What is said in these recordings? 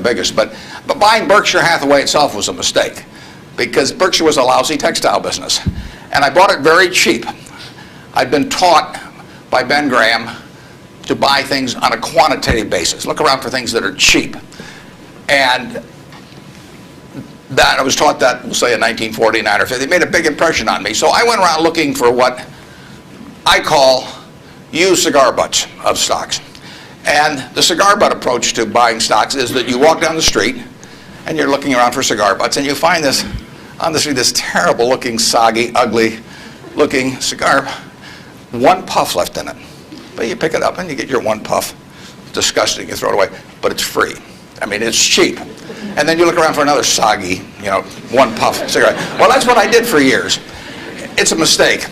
biggest. But buying Berkshire Hathaway itself was a mistake, because Berkshire was a lousy textile business. And I bought it very cheap. I'd been taught by Ben Graham to buy things on a quantitative basis. Look around for things that are cheap. And that I was taught that, we'll say in 1949 or 50. It made a big impression on me. So I went around looking for what I call used cigar butts of stocks. And the cigar butt approach to buying stocks is that you walk down the street and you're looking around for cigar butts, and you find this on the street, this terrible looking, soggy, ugly looking cigar, one puff left in it. But you pick it up and you get your one puff. It's disgusting, you throw it away, but it's free. I mean, it's cheap. And then you look around for another soggy, one puff cigarette. Well, that's what I did for years. It's a mistake.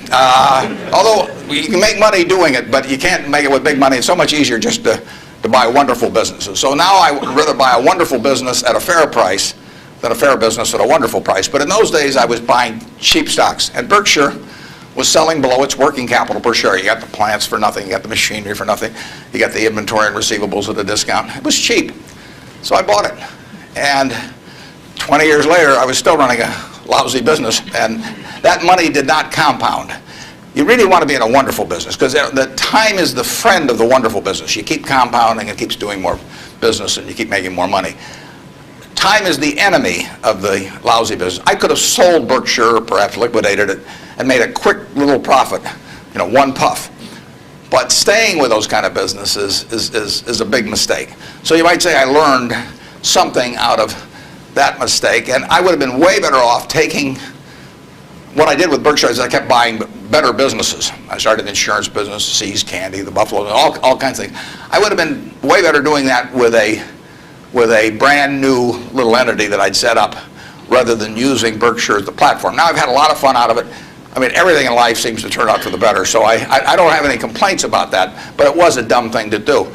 Although you can make money doing it, but you can't make it with big money. It's so much easier just to buy wonderful businesses. So now I would rather buy a wonderful business at a fair price than a fair business at a wonderful price. But in those days, I was buying cheap stocks. And Berkshire was selling below its working capital per share. You got the plants for nothing. You got the machinery for nothing. You got the inventory and receivables at a discount. It was cheap. So I bought it. And 20 years later, I was still running a lousy business. And that money did not compound. You really want to be in a wonderful business, because the time is the friend of the wonderful business. You keep compounding, it keeps doing more business, and you keep making more money. Time is the enemy of the lousy business. I could have sold Berkshire, or perhaps liquidated it, and made a quick little profit, one puff. But staying with those kind of businesses is a big mistake. So you might say I learned something out of that mistake, and I would have been way better off taking what I did with Berkshire is I kept buying better businesses. I started the insurance business, See's Candy, the Buffalo, all kinds of things. I would have been way better doing that with a brand new little entity that I'd set up, rather than using Berkshire as the platform. Now I've had a lot of fun out of it. I mean, everything in life seems to turn out for the better, so I don't have any complaints about that, but it was a dumb thing to do.